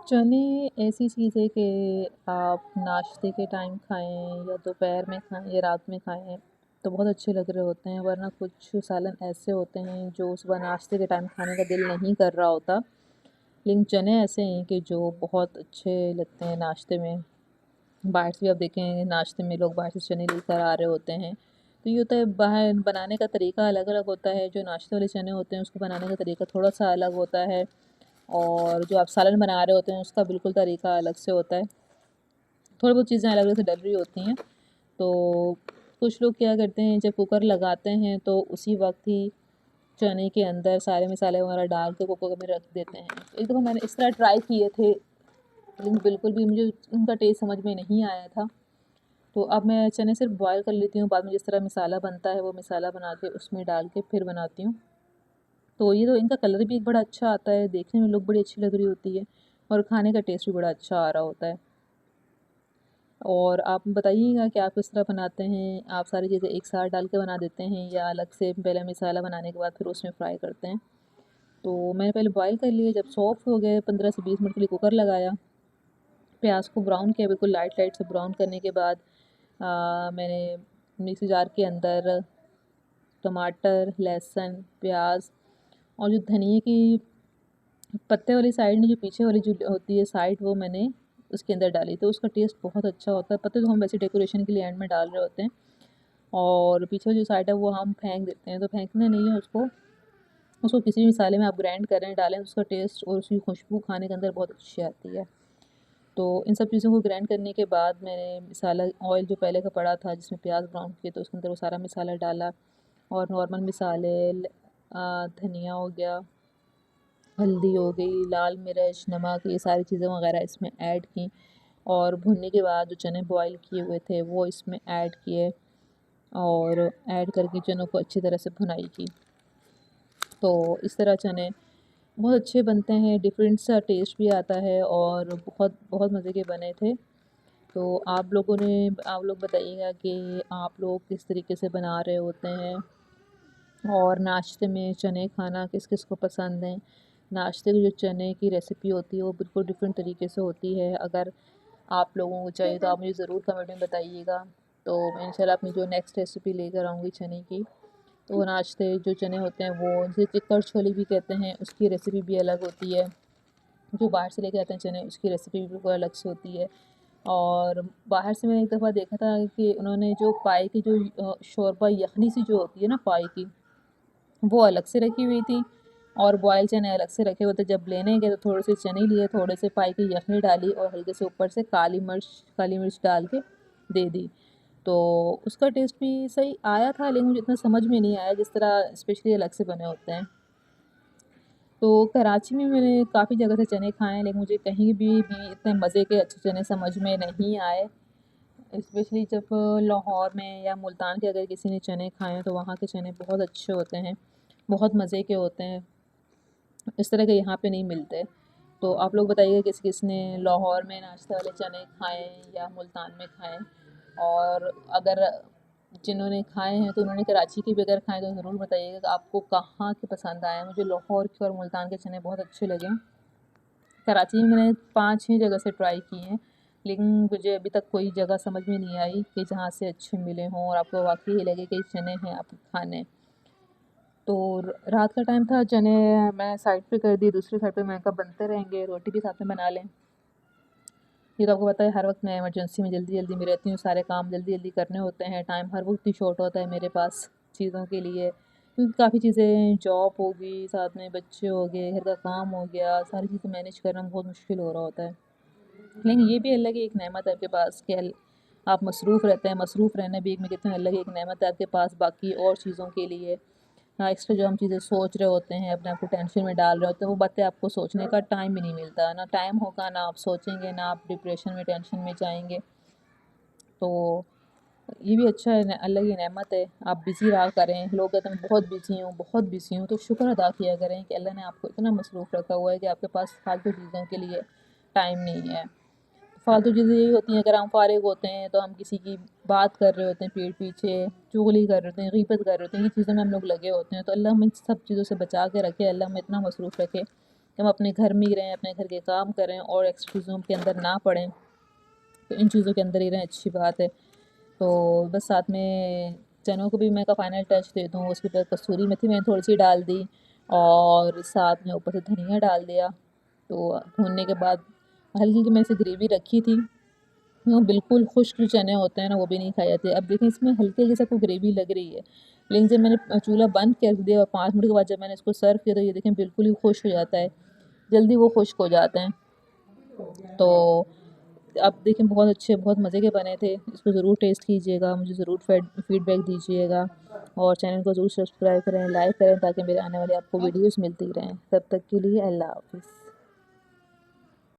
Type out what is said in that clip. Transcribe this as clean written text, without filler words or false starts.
चने ऐसी चीज़ है कि आप नाश्ते के टाइम खाएँ या दोपहर में खाएँ या रात में खाएँ तो बहुत अच्छे लग रहे होते हैं, वरना कुछ सालन ऐसे होते हैं जो सुबह नाश्ते के टाइम खाने का दिल नहीं कर रहा होता। लेकिन चने ऐसे हैं कि जो बहुत अच्छे लगते हैं नाश्ते में। बाहर से भी आप देखें नाश्ते में लोग बाहर से चने लेकर आ रहे होते हैं। तो ये होता है बाहर बनाने का तरीका अलग-अलग होता है, जो नाश्ते वाले चने होते हैं उसको बनाने का तरीका थोड़ा-सा अलग होता है। और जो आप सालन बना रहे होते हैं उसका बिल्कुल तरीका अलग से होता है। थोड़ी बहुत चीज़ें अलग-अलग से डल रही होती हैं। तो कुछ लोग क्या करते हैं जब कुकर लगाते हैं तो उसी वक़्त ही चने के अंदर सारे मसाले वगैरह डाल के कुकर में रख देते हैं। एक दफ़ा मैंने इस तरह ट्राई किए थे, लेकिन बिल्कुल भी मुझे उनका टेस्ट समझ में नहीं आया था। तो अब मैं चने सिर्फ़ बॉयल कर लेती हूँ, बाद में जिस तरह मसाला बनता है वो मसाला बना के उसमें डाल के फिर बनाती हूँ। तो ये तो इनका कलर भी एक बड़ा अच्छा आता है, देखने में लुक बड़ी अच्छी लग रही होती है और खाने का टेस्ट भी बड़ा अच्छा आ रहा होता है। और आप बताइएगा कि आप किस तरह बनाते हैं? आप सारी चीज़ें एक साथ डाल के बना देते हैं या अलग से पहले मसाला बनाने के बाद फिर उसमें फ्राई करते हैं? तो मैंने पहले बॉयल कर लिए, जब सॉफ्ट हो गए 15 से 20 मिनट के लिए कुकर लगाया। प्याज को ब्राउन किया, बिल्कुल लाइट लाइट से ब्राउन करने के बाद मैंने मिक्सी जार के अंदर टमाटर, लहसुन, प्याज और जो धनिए की पत्ते वाली साइड में जो पीछे वाली जो होती है साइड, वो मैंने उसके अंदर डाली, तो उसका टेस्ट बहुत अच्छा होता है। पत्ते तो हम वैसे डेकोरेशन के लिए एंड में डाल रहे होते हैं और पीछे जो साइड है वो हम फेंक देते हैं, तो फेंकना नहीं है उसको। उसको किसी भी मसाले में आप ग्राइंड करें डालें, उसका टेस्ट और उसकी खुशबू खाने के अंदर बहुत अच्छी आती है। तो इन सब चीज़ों को ग्राइंड करने के बाद मैंने मसाला ऑयल जो पहले का पड़ा था जिसमें प्याज ब्राउन किए, तो उसके अंदर वो सारा मसाला डाला और नॉर्मल मसाले धनिया हो गया, हल्दी हो गई, लाल मिर्च, नमक, ये सारी चीज़ें वगैरह इसमें ऐड की और भुनने के बाद जो चने बॉयल किए हुए थे वो इसमें ऐड किए और ऐड करके चनों को अच्छी तरह से भुनाई की। तो इस तरह चने बहुत अच्छे बनते हैं, डिफरेंट सा टेस्ट भी आता है और बहुत बहुत मज़े के बने थे। तो आप लोग बताइएगा कि आप लोग किस तरीके से बना रहे होते हैं और नाश्ते में चने खाना किस किस को पसंद है। नाश्ते की जो चने की रेसिपी होती है वो बिल्कुल डिफरेंट तरीके से होती है। अगर आप लोगों को चाहिए तो आप मुझे ज़रूर कमेंट में बताइएगा। तो मैं इंशाल्लाह अपनी जो नेक्स्ट रेसिपी लेकर आऊँगी चने की, तो वो नाश्ते जो चने होते हैं वो जिसे चिक्कड़ छोले भी कहते हैं, उसकी रेसिपी भी अलग होती है। जो बाहर से लेके आते हैं चने उसकी रेसिपी भी बिल्कुल अलग से होती है। और बाहर से मैंने एक दफ़ा देखा था कि उन्होंने जो पाए की जो शोरबा यखनी सी जो होती है ना पाए की, वो अलग से रखी हुई थी और बॉयल चने अलग से रखे हुए थे। जब लेने गए तो थोड़े से चने लिए, थोड़े से पाई की यखनी डाली और हल्के से ऊपर से काली मिर्च डाल के दे दी। तो उसका टेस्ट भी सही आया था, लेकिन मुझे इतना समझ में नहीं आया जिस तरह स्पेशली अलग से बने होते हैं। तो कराची में मैंने काफ़ी जगह से चने खाए हैं, लेकिन मुझे कहीं भी इतने मज़े के अच्छे चने समझ में नहीं आए। स्पेशली जब लाहौर में या मुल्तान के अगर किसी ने चने खाए हैं तो वहाँ के चने बहुत अच्छे होते हैं, बहुत मज़े के होते हैं। इस तरह के यहाँ पे नहीं मिलते। तो आप लोग बताइए किस-किस ने लाहौर में नाश्ते वाले चने खाए हैं या मुल्तान में खाए हैं? और अगर जिन्होंने खाए हैं तो उन्होंने कराची के भी अगर खाए तो ज़रूर बताइएगा कि आपको कहाँ के पसंद आए हैं। मुझे लाहौर के और मुल्तान के चने बहुत अच्छे लगे। कराची में मैंने 5-6 जगह से ट्राई किए हैं, लेकिन मुझे अभी तक कोई जगह समझ में नहीं आई कि जहाँ से अच्छे मिले हों और आपको वाक़ई ही लगे कि ये चने हैं आपको खाने हैं। तो रात का टाइम था, चने मैं साइड पे कर दिए, दूसरी साइड पे मैंने कहा बनते रहेंगे, रोटी भी साथ में बना लें। ये तो आपको पता है हर वक़्त मैं इमरजेंसी में जल्दी-जल्दी में रहती हूँ, सारे काम जल्दी-जल्दी करने होते हैं, टाइम हर वक़्त ही शॉर्ट होता है मेरे पास चीज़ों के लिए। क्योंकि काफ़ी चीज़ें जॉब हो गई, साथ में बच्चे हो गए, घर का काम हो गया, सारी चीज़ें मैनेज करना बहुत मुश्किल हो रहा होता है। लेकिन ये भी अल्लाह की एक नेमत है आपके पास कि आप मसरूफ़ रहते हैं, मसरूफ़ रहना भी एक मैं कहती हूँ अल्लाह की एक नेमत है आपके पास बाकी और चीज़ों के लिए। एक्स्ट्रा जो हम चीज़ें सोच रहे होते हैं, अपने आप को टेंशन में डाल रहे होते हैं, वो बातें आपको सोचने का टाइम ही नहीं मिलता। ना टाइम होगा, ना आप सोचेंगे, ना आप डिप्रेशन में, टेंशन में जाएँगे। तो ये भी अच्छा है, अल्लाह की नेमत है। आप बिज़ी रहा करें। लोग कहते हैं मैं बहुत बिज़ी हूँ, तो शुक्र अदा किया करें कि अल्लाह ने आपको इतना मसरूफ़ रखा हुआ है कि आपके पास फालतू चीज़ों के लिए टाइम नहीं है। फालतू चीज़ें यही होती हैं, अगर हम फ़ारिग होते हैं तो हम किसी की बात कर रहे होते हैं पीठ पीछे, चुगली कर रहे होते हैं, गीबत कर रहे होते हैं, ये चीज़ों में हम लोग लगे होते हैं। तो अल्लाह हमें सब चीज़ों से बचा के रखे, अल्लाह हमें इतना मसरूफ़ रखे कि हम अपने घर में ही रहें, अपने घर के काम करें और एक्स्ट्रा चीज़ों के अंदर ना पड़ें, तो इन चीज़ों के अंदर ही रहें, अच्छी बात है। तो बस साथ में चनों को भी मैं का फाइनल टच दे दूँ, उसके ऊपर कसूरी मेथी मैंने थोड़ी सी डाल दी और साथ में ऊपर से धनिया डाल दिया। तो भूनने के बाद हल्की हल्की मैंने से ग्रेवी रखी थी, वो बिल्कुल खुश्क जो चने होते हैं ना वो भी नहीं खाए जाते। अब देखिए इसमें हल्की हल्की सा ग्रेवी लग रही है, लेकिन जब मैंने चूल्हा बंद कर दिया और 5 मिनट के बाद जब मैंने इसको सर्व किया तो ये देखें बिल्कुल ही खुश्क हो जाता है, जल्दी वो खुश्क हो जाते हैं। तो अब देखिए बहुत अच्छे, बहुत मज़े के बने थे। इसको ज़रूर टेस्ट कीजिएगा, मुझे ज़रूर फीडबैक दीजिएगा और चैनल को ज़रूर सब्सक्राइब करें, लाइक करें ताकि मेरे आने वाली आपको वीडियोज़ मिलती रहें। तब तक के लिए अल्लाह हाफ़िज़।